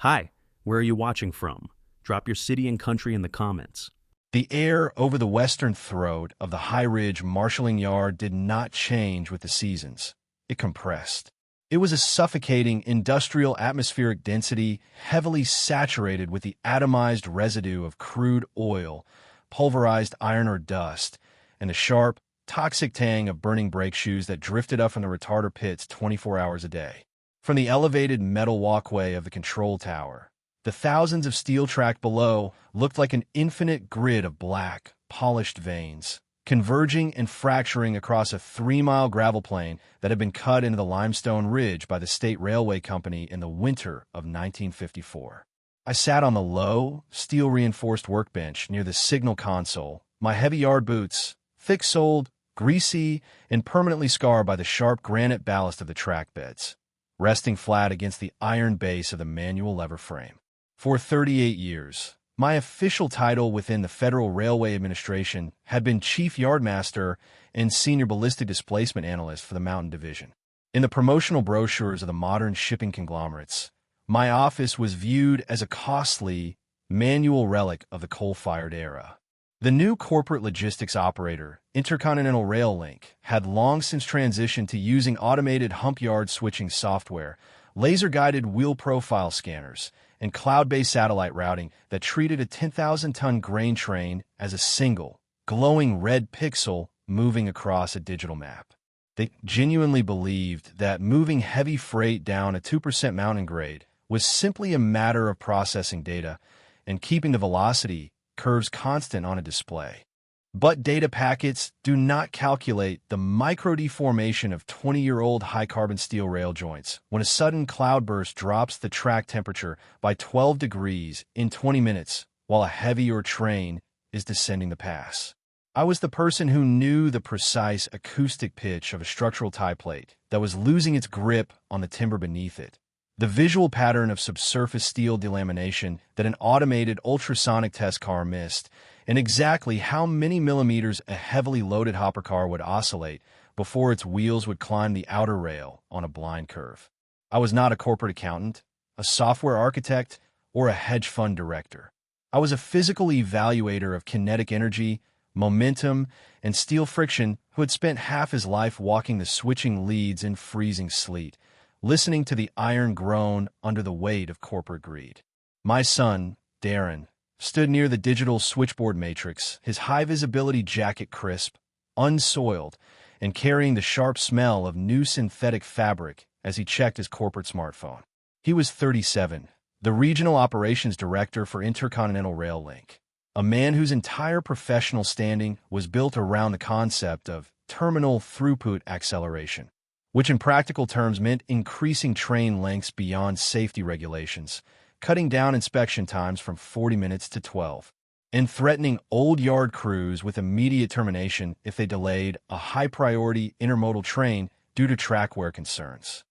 Hi, where are you watching from? Drop your city and country in the comments. The air over the western throat of the High Ridge marshalling yard did not change with the seasons. It compressed. It was a suffocating industrial atmospheric density heavily saturated with the atomized residue of crude oil, pulverized iron or dust, and the sharp, toxic tang of burning brake shoes that drifted up from the retarder pits 24 hours a day. From the elevated metal walkway of the control tower, the thousands of steel track below looked like an infinite grid of black, polished veins, converging and fracturing across a 3-mile gravel plain that had been cut into the limestone ridge by the State Railway Company in the winter of 1954. I sat on the low, steel-reinforced workbench near the signal console, my heavy yard boots, thick-soled, greasy, and permanently scarred by the sharp granite ballast of the track beds, resting flat against the iron base of the manual lever frame. For 38 years, my official title within the Federal Railway Administration had been Chief Yardmaster and Senior Ballistic Displacement Analyst for the Mountain Division. In the promotional brochures of the modern shipping conglomerates, my office was viewed as a costly, manual relic of the coal-fired era. The new corporate logistics operator, Intercontinental Rail Link, had long since transitioned to using automated hump yard switching software, laser-guided wheel profile scanners, and cloud-based satellite routing that treated a 10,000-ton grain train as a single, glowing red pixel moving across a digital map. They genuinely believed that moving heavy freight down a 2% mountain grade was simply a matter of processing data and keeping the velocity curves constant on a display. But data packets do not calculate the micro-deformation of 20-year-old high-carbon steel rail joints when a sudden cloudburst drops the track temperature by 12 degrees in 20 minutes while a heavier train is descending the pass. I was the person who knew the precise acoustic pitch of a structural tie plate that was losing its grip on the timber beneath it, the visual pattern of subsurface steel delamination that an automated ultrasonic test car missed, and exactly how many millimeters a heavily loaded hopper car would oscillate before its wheels would climb the outer rail on a blind curve. I was not a corporate accountant, a software architect, or a hedge fund director. I was a physical evaluator of kinetic energy, momentum, and steel friction who had spent half his life walking the switching leads in freezing sleet, listening to the iron groan under the weight of corporate greed. My son, Darren, stood near the digital switchboard matrix, his high-visibility jacket crisp, unsoiled, and carrying the sharp smell of new synthetic fabric as he checked his corporate smartphone. He was 37, the regional operations director for Intercontinental Rail Link, a man whose entire professional standing was built around the concept of terminal throughput acceleration, which in practical terms meant increasing train lengths beyond safety regulations, cutting down inspection times from 40 minutes to 12, and threatening old yard crews with immediate termination if they delayed a high-priority intermodal train due to track wear concerns.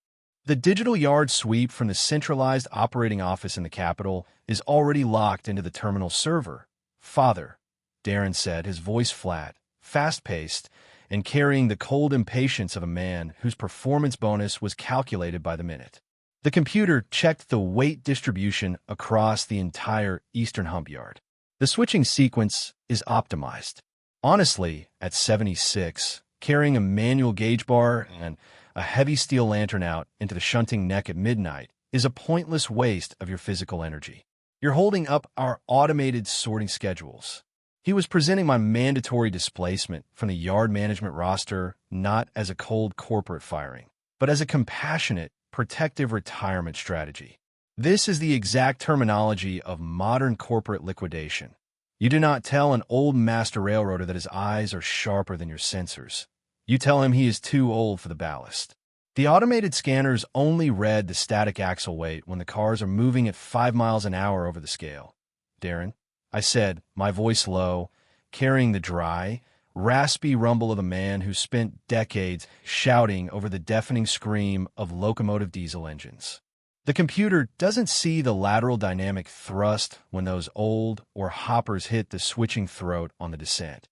The digital yard sweep from the centralized operating office in the capital is already locked into the terminal server. Father, Darren said, his voice flat, fast-paced, and carrying the cold impatience of a man whose performance bonus was calculated by the minute. The computer checked the weight distribution across the entire eastern hump yard. The switching sequence is optimized. Honestly, at 76, carrying a manual gauge bar and a heavy steel lantern out into the shunting neck at midnight is a pointless waste of your physical energy. You're holding up our automated sorting schedules. He was presenting my mandatory displacement from the yard management roster not as a cold corporate firing, but as a compassionate, protective retirement strategy. This is the exact terminology of modern corporate liquidation. You do not tell an old master railroader that his eyes are sharper than your sensors. You tell him he is too old for the ballast. The automated scanners only read the static axle weight when the cars are moving at 5 miles an hour over the scale. Darren, I said, my voice low, carrying the dry, raspy rumble of a man who spent decades shouting over the deafening scream of locomotive diesel engines. The computer doesn't see the lateral dynamic thrust when those old or hoppers hit the switching throat on the descent.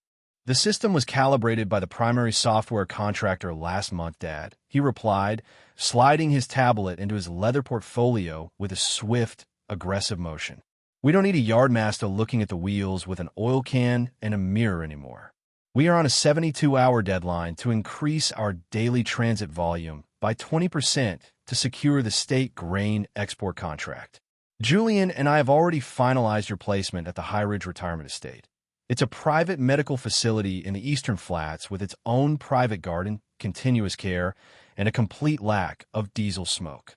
The system was calibrated by the primary software contractor last month, Dad, he replied, sliding his tablet into his leather portfolio with a swift, aggressive motion. We don't need a yardmaster looking at the wheels with an oil can and a mirror anymore. We are on a 72-hour deadline to increase our daily transit volume by 20% to secure the state grain export contract. Julian and I have already finalized your placement at the High Ridge Retirement Estate. It's a private medical facility in the Eastern Flats with its own private garden, continuous care, and a complete lack of diesel smoke.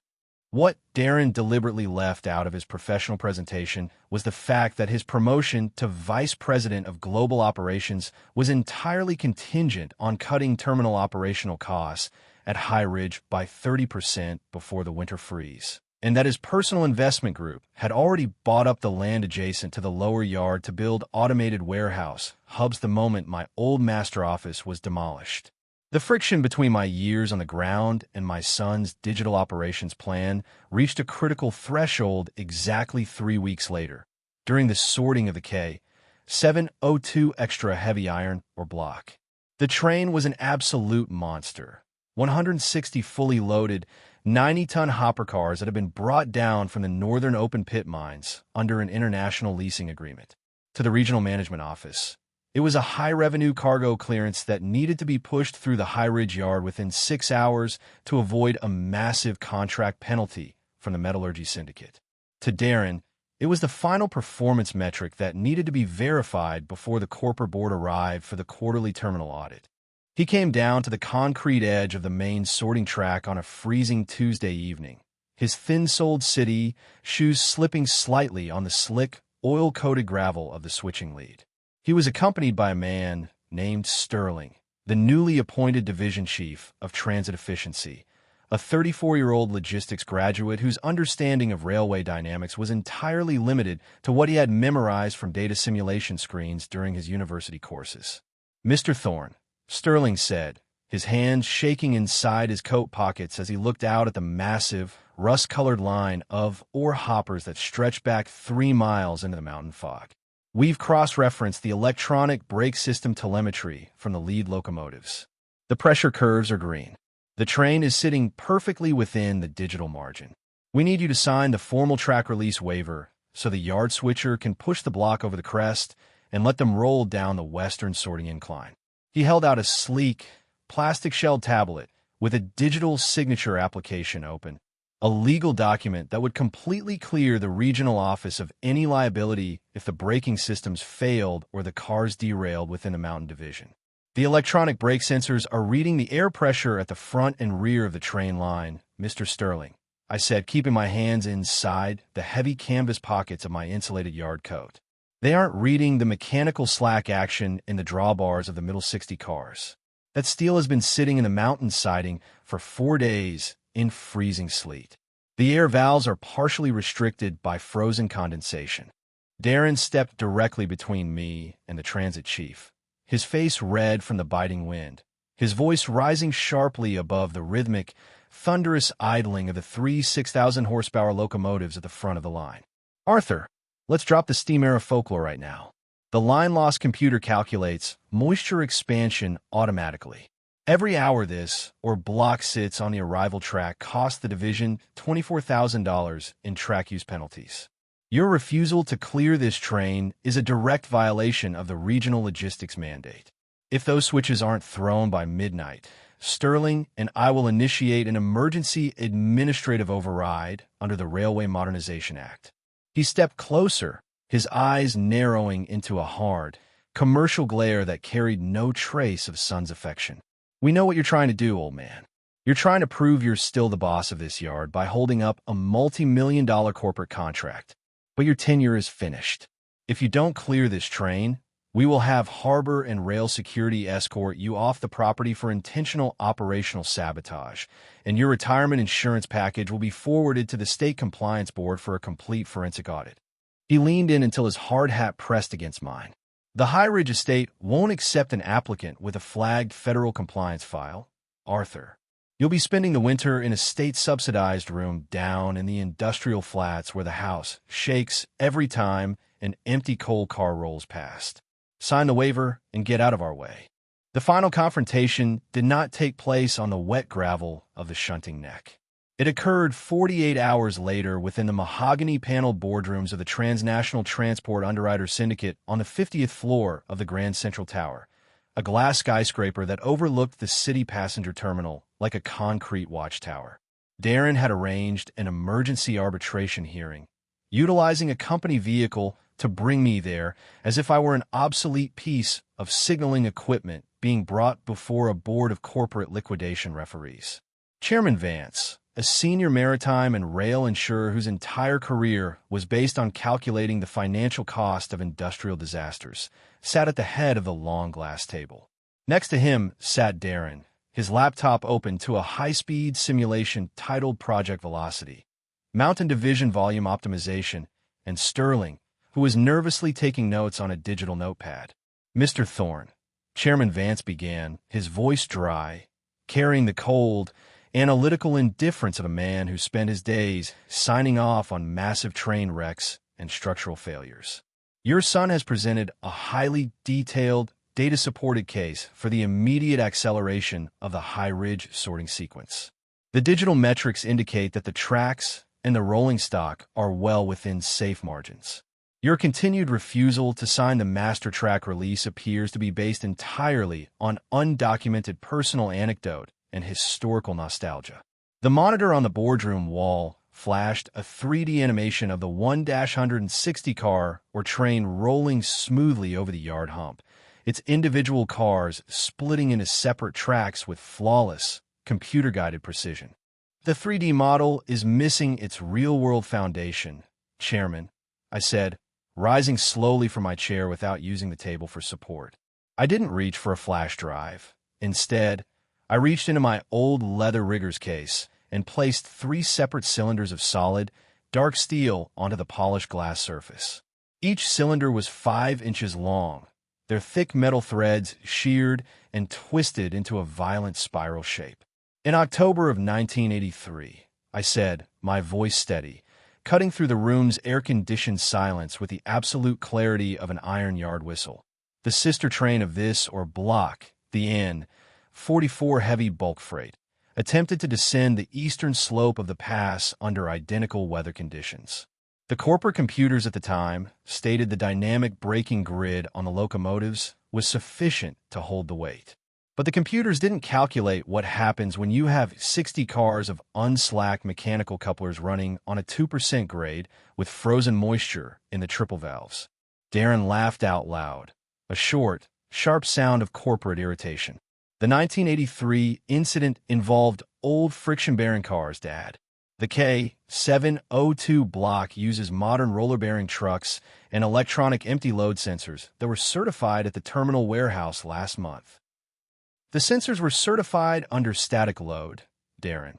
What Darren deliberately left out of his professional presentation was the fact that his promotion to Vice President of Global Operations was entirely contingent on cutting terminal operational costs at High Ridge by 30% before the winter freeze, and that his personal investment group had already bought up the land adjacent to the lower yard to build automated warehouse hubs the moment my old master office was demolished. The friction between my years on the ground and my son's digital operations plan reached a critical threshold exactly 3 weeks later, during the sorting of the K702 extra heavy iron or block. The train was an absolute monster. 160 fully loaded, 90-ton hopper cars that had been brought down from the northern open pit mines under an international leasing agreement to the regional management office. It was a high-revenue cargo clearance that needed to be pushed through the High Ridge yard within 6 hours to avoid a massive contract penalty from the metallurgy syndicate. To Darren, it was the final performance metric that needed to be verified before the corporate board arrived for the quarterly terminal audit. He came down to the concrete edge of the main sorting track on a freezing Tuesday evening, his thin-soled city shoes slipping slightly on the slick, oil-coated gravel of the switching lead. He was accompanied by a man named Sterling, the newly appointed division chief of transit efficiency, a 34-year-old logistics graduate whose understanding of railway dynamics was entirely limited to what he had memorized from data simulation screens during his university courses. "Mr. Thorne," Sterling said, his hands shaking inside his coat pockets as he looked out at the massive, rust-colored line of ore hoppers that stretched back 3 miles into the mountain fog. "We've cross-referenced the electronic brake system telemetry from the lead locomotives. The pressure curves are green. The train is sitting perfectly within the digital margin. We need you to sign the formal track release waiver so the yard switcher can push the block over the crest and let them roll down the western sorting incline." He held out a sleek, plastic-shelled tablet with a digital signature application open, a legal document that would completely clear the regional office of any liability if the braking systems failed or the cars derailed within the mountain division. "The electronic brake sensors are reading the air pressure at the front and rear of the train line, Mr. Sterling," I said, keeping my hands inside the heavy canvas pockets of my insulated yard coat. "They aren't reading the mechanical slack action in the drawbars of the middle 60 cars. That steel has been sitting in the mountain siding for 4 days in freezing sleet. The air valves are partially restricted by frozen condensation." Darren stepped directly between me and the transit chief, his face red from the biting wind, his voice rising sharply above the rhythmic, thunderous idling of the 3 6,000-horsepower locomotives at the front of the line. "Arthur, let's drop the steam era folklore right now. The line loss computer calculates moisture expansion automatically. Every hour this, or block sits on the arrival track costs the division $24,000 in track use penalties. Your refusal to clear this train is a direct violation of the regional logistics mandate. If those switches aren't thrown by midnight, Sterling and I will initiate an emergency administrative override under the Railway Modernization Act." He stepped closer, his eyes narrowing into a hard, commercial glare that carried no trace of son's affection. "We know what you're trying to do, old man. You're trying to prove you're still the boss of this yard by holding up a multi-million-dollar corporate contract. But your tenure is finished. If you don't clear this train, we will have harbor and rail security escort you off the property for intentional operational sabotage, and your retirement insurance package will be forwarded to the State Compliance Board for a complete forensic audit." He leaned in until his hard hat pressed against mine. "The High Ridge Estate won't accept an applicant with a flagged federal compliance file, Arthur. You'll be spending the winter in a state-subsidized room down in the industrial flats where the house shakes every time an empty coal car rolls past. Sign the waiver and get out of our way." The final confrontation did not take place on the wet gravel of the shunting neck. It occurred 48 hours later within the mahogany-paneled boardrooms of the Transnational Transport Underwriter Syndicate on the 50th floor of the Grand Central Tower, a glass skyscraper that overlooked the city passenger terminal like a concrete watchtower. Darren had arranged an emergency arbitration hearing, utilizing a company vehicle to bring me there as if I were an obsolete piece of signaling equipment being brought before a board of corporate liquidation referees. Chairman Vance, a senior maritime and rail insurer whose entire career was based on calculating the financial cost of industrial disasters, sat at the head of the long glass table. Next to him sat Darren, his laptop open to a high-speed simulation titled Project Velocity, Mountain Division Volume Optimization, and Sterling, who was nervously taking notes on a digital notepad. "Mr. Thorne," Chairman Vance began, his voice dry, carrying the cold, analytical indifference of a man who spent his days signing off on massive train wrecks and structural failures. "Your son has presented a highly detailed, data-supported case for the immediate acceleration of the High Ridge sorting sequence. The digital metrics indicate that the tracks and the rolling stock are well within safe margins. Your continued refusal to sign the master track release appears to be based entirely on undocumented personal anecdote and historical nostalgia." The monitor on the boardroom wall flashed a 3D animation of the 1-160 car or train rolling smoothly over the yard hump, its individual cars splitting into separate tracks with flawless, computer-guided precision. "The 3D model is missing its real-world foundation, Chairman," I said, rising slowly from my chair without using the table for support. I didn't reach for a flash drive. Instead, I reached into my old leather rigger's case and placed 3 separate cylinders of solid, dark steel onto the polished glass surface. Each cylinder was 5 inches long, their thick metal threads sheared and twisted into a violent spiral shape. "In October of 1983, I said, my voice steady, cutting through the room's air-conditioned silence with the absolute clarity of an iron yard whistle. The sister train of this, or block, the N-44 heavy bulk freight, attempted to descend the eastern slope of the pass under identical weather conditions. The corporate computers at the time stated the dynamic braking grid on the locomotives was sufficient to hold the weight. But the computers didn't calculate what happens when you have 60 cars of unslacked mechanical couplers running on a 2% grade with frozen moisture in the triple valves." Darren laughed out loud, a short, sharp sound of corporate irritation. "The 1983 incident involved old friction-bearing cars, Dad. The K702 block uses modern roller-bearing trucks and electronic empty load sensors that were certified at the terminal warehouse last month." "The sensors were certified under static load, Darren,"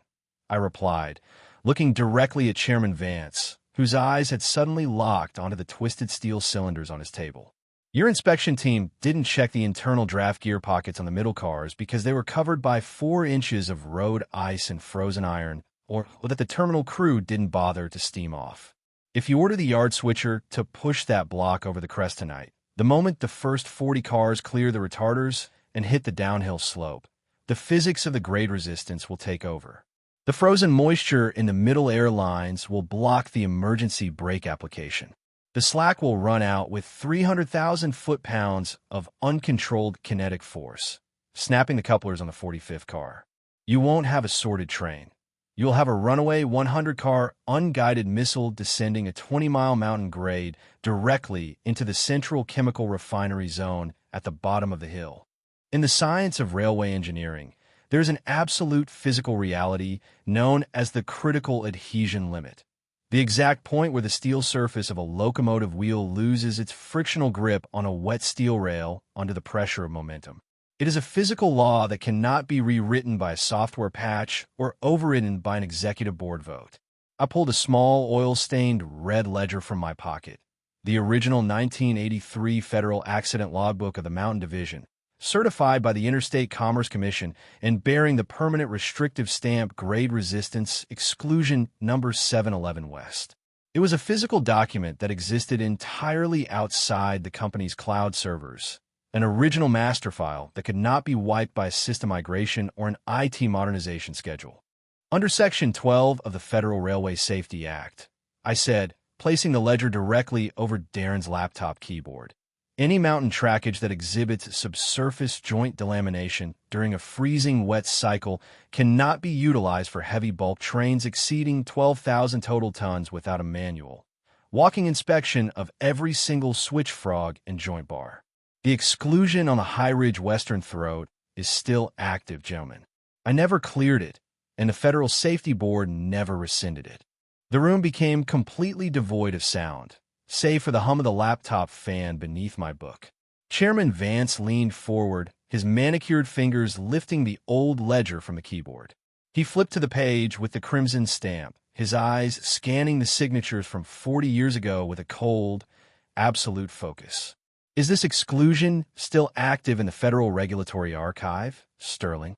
I replied, looking directly at Chairman Vance, whose eyes had suddenly locked onto the twisted steel cylinders on his table. "Your inspection team didn't check the internal draft gear pockets on the middle cars because they were covered by 4 inches of road ice and frozen iron, or that the terminal crew didn't bother to steam off. If you order the yard switcher to push that block over the crest tonight, the moment the first 40 cars clear the retarders and hit the downhill slope, the physics of the grade resistance will take over. The frozen moisture in the middle air lines will block the emergency brake application. The slack will run out with 300,000 foot-pounds of uncontrolled kinetic force, snapping the couplers on the 45th car. You won't have a sorted train. You'll have a Runaway 100-car unguided missile descending a 20-mile mountain grade directly into the central chemical refinery zone at the bottom of the hill. In the science of railway engineering, there's an absolute physical reality known as the critical adhesion limit, the exact point where the steel surface of a locomotive wheel loses its frictional grip on a wet steel rail under the pressure of momentum. It is a physical law that cannot be rewritten by a software patch or overridden by an executive board vote. I pulled a small, oil-stained red ledger from my pocket, the original 1983 Federal Accident Logbook of the Mountain Division, certified by the Interstate Commerce Commission and bearing the permanent restrictive stamp Grade Resistance Exclusion Number 711 West. It was a physical document that existed entirely outside the company's cloud servers, an original master file that could not be wiped by a system migration or an IT modernization schedule. Under Section 12 of the Federal Railway Safety Act, I said, placing the ledger directly over Darren's laptop keyboard. Any mountain trackage that exhibits subsurface joint delamination during a freezing wet cycle cannot be utilized for heavy bulk trains exceeding 12,000 total tons without a manual. Walking inspection of every single switch frog and joint bar. The exclusion on the High Ridge Western Throat is still active, gentlemen. I never cleared it, and the Federal Safety Board never rescinded it. The room became completely devoid of sound, save for the hum of the laptop fan beneath my book. Chairman Vance leaned forward, his manicured fingers lifting the old ledger from the keyboard. He flipped to the page with the crimson stamp, his eyes scanning the signatures from 40 years ago with a cold, absolute focus. Is this exclusion still active in the Federal Regulatory Archive, Sterling?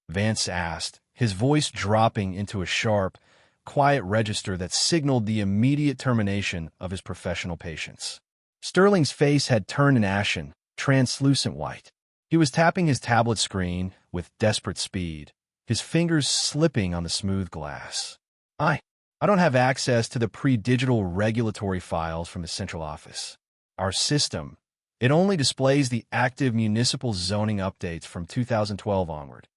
Vance asked, his voice dropping into a sharp, quiet register that signaled the immediate termination of his professional patience. Sterling's face had turned an ashen, translucent white. He was tapping his tablet screen with desperate speed, his fingers slipping on the smooth glass. I don't have access to the pre-digital regulatory files from the central office. Our system, it only displays the active municipal zoning updates from 2012 onward.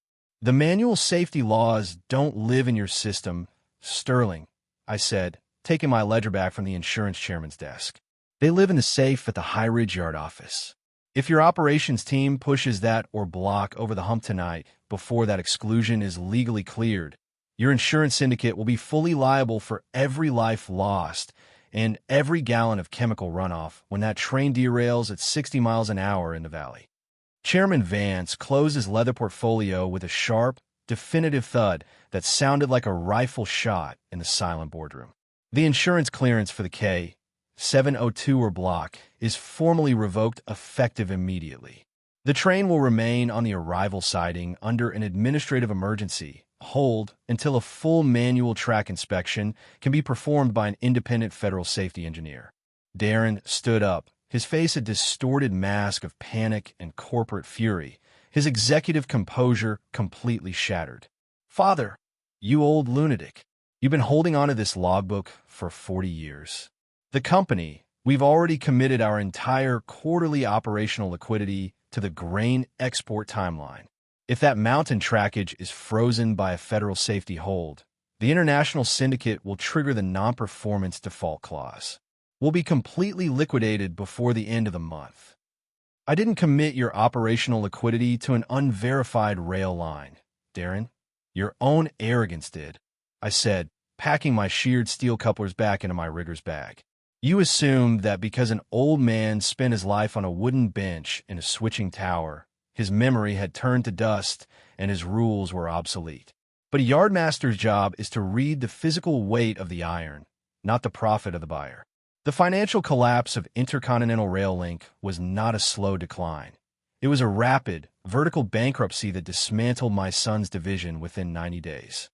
The manual safety laws don't live in your system, Sterling, I said, taking my ledger back from the insurance chairman's desk. They live in the safe at the High Ridge Yard office. If your operations team pushes that or block over the hump tonight before that exclusion is legally cleared, your insurance syndicate will be fully liable for every life lost and every gallon of chemical runoff when that train derails at 60 miles an hour in the valley. Chairman Vance closed his leather portfolio with a sharp, definitive thud that sounded like a rifle shot in the silent boardroom. The insurance clearance for the K-702 block is formally revoked effective immediately. The train will remain on the arrival siding under an administrative emergency hold until a full manual track inspection can be performed by an independent federal safety engineer. Darren stood up, his face a distorted mask of panic and corporate fury, his executive composure completely shattered. Father, you old lunatic, you've been holding on to this logbook for 40 years. The company, we've already committed our entire quarterly operational liquidity to the grain export timeline. If that mountain trackage is frozen by a federal safety hold, the international syndicate will trigger the non-performance default clause. We'll be completely liquidated before the end of the month. I didn't commit your operational liquidity to an unverified rail line, Darren. Your own arrogance did, I said, packing my sheared steel couplers back into my rigger's bag. You assumed that because an old man spent his life on a wooden bench in a switching tower, his memory had turned to dust and his rules were obsolete. But a yardmaster's job is to read the physical weight of the iron, not the profit of the buyer. The financial collapse of Intercontinental Rail Link was not a slow decline. It was a rapid, vertical bankruptcy that dismantled my son's division within 90 days.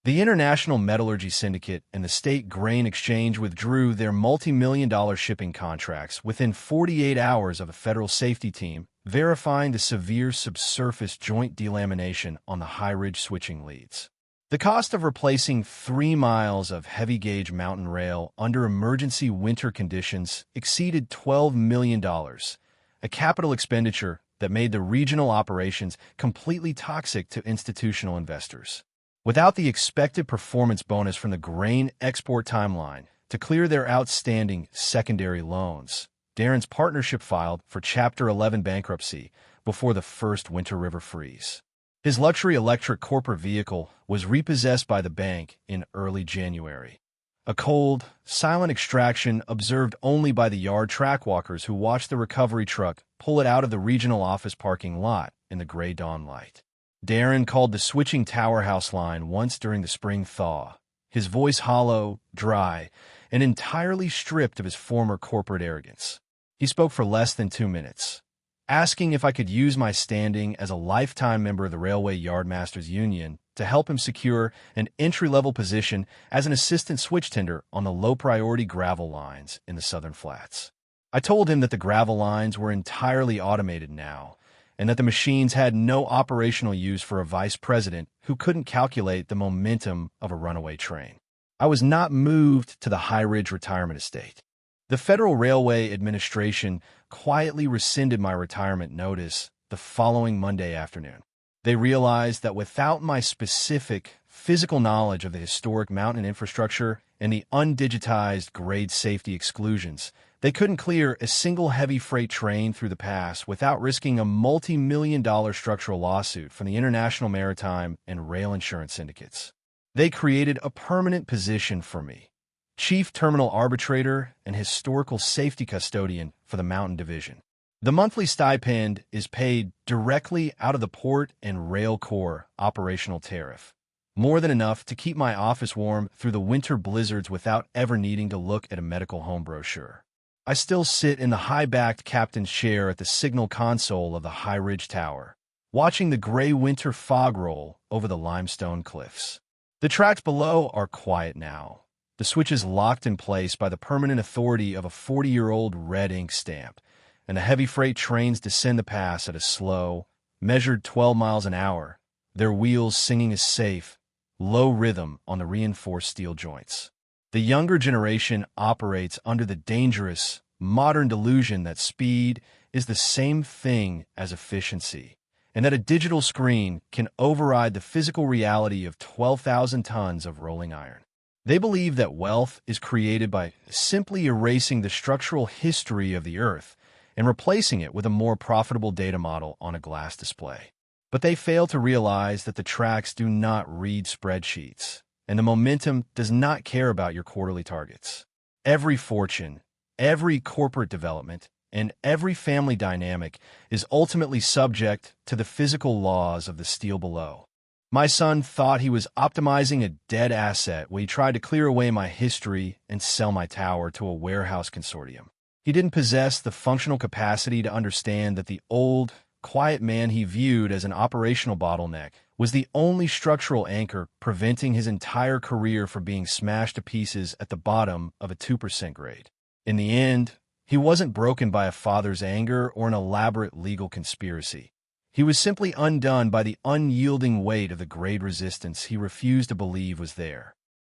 The International Metallurgy Syndicate and the State Grain Exchange withdrew their multi-million-dollar shipping contracts within 48 hours of a federal safety team verifying the severe subsurface joint delamination on the High Ridge switching leads. The cost of replacing 3 miles of heavy-gauge mountain rail under emergency winter conditions exceeded $12 million, a capital expenditure that made the regional operations completely toxic to institutional investors. Without the expected performance bonus from the grain export timeline to clear their outstanding secondary loans, Darren's partnership filed for Chapter 11 bankruptcy before the first winter river freeze. His luxury electric corporate vehicle was repossessed by the bank in early January. A cold, silent extraction observed only by the yard track walkers who watched the recovery truck pull it out of the regional office parking lot in the gray dawn light. Darren called the switching tower house line once during the spring thaw, his voice hollow, dry, and entirely stripped of his former corporate arrogance. He spoke for less than 2 minutes, asking if I could use my standing as a lifetime member of the Railway Yardmasters Union to help him secure an entry-level position as an assistant switch tender on the low-priority gravel lines in the Southern Flats. I told him that the gravel lines were entirely automated now, and that the machines had no operational use for a vice president who couldn't calculate the momentum of a runaway train. I was not moved to the High Ridge retirement estate. The Federal Railway Administration quietly rescinded my retirement notice the following Monday afternoon. They realized that without my specific physical knowledge of the historic mountain infrastructure and the undigitized grade safety exclusions, they couldn't clear a single heavy freight train through the pass without risking a multi-million-dollar structural lawsuit from the International Maritime and Rail Insurance Syndicates. They created a permanent position for me, Chief Terminal Arbitrator and Historical Safety Custodian for the Mountain Division. The monthly stipend is paid directly out of the Port and Rail Corps operational tariff, more than enough to keep my office warm through the winter blizzards without ever needing to look at a medical home brochure. I still sit in the high-backed captain's chair at the signal console of the High Ridge Tower, watching the gray winter fog roll over the limestone cliffs. The tracks below are quiet now, the switches locked in place by the permanent authority of a 40-year-old red ink stamp, and the heavy freight trains descend the pass at a slow, measured 12 miles an hour, their wheels singing a safe, low rhythm on the reinforced steel joints. The younger generation operates under the dangerous, modern delusion that speed is the same thing as efficiency, and that a digital screen can override the physical reality of 12,000 tons of rolling iron. They believe that wealth is created by simply erasing the structural history of the Earth and replacing it with a more profitable data model on a glass display. But they fail to realize that the tracks do not read spreadsheets, and the momentum does not care about your quarterly targets. Every fortune, every corporate development, and every family dynamic is ultimately subject to the physical laws of the steel below. My son thought he was optimizing a dead asset when he tried to clear away my history and sell my tower to a warehouse consortium. He didn't possess the functional capacity to understand that the old, quiet man he viewed as an operational bottleneck was the only structural anchor preventing his entire career from being smashed to pieces at the bottom of a 2% grade. In the end, he wasn't broken by a father's anger or an elaborate legal conspiracy. He was simply undone by the unyielding weight of the grade resistance he refused to believe was there.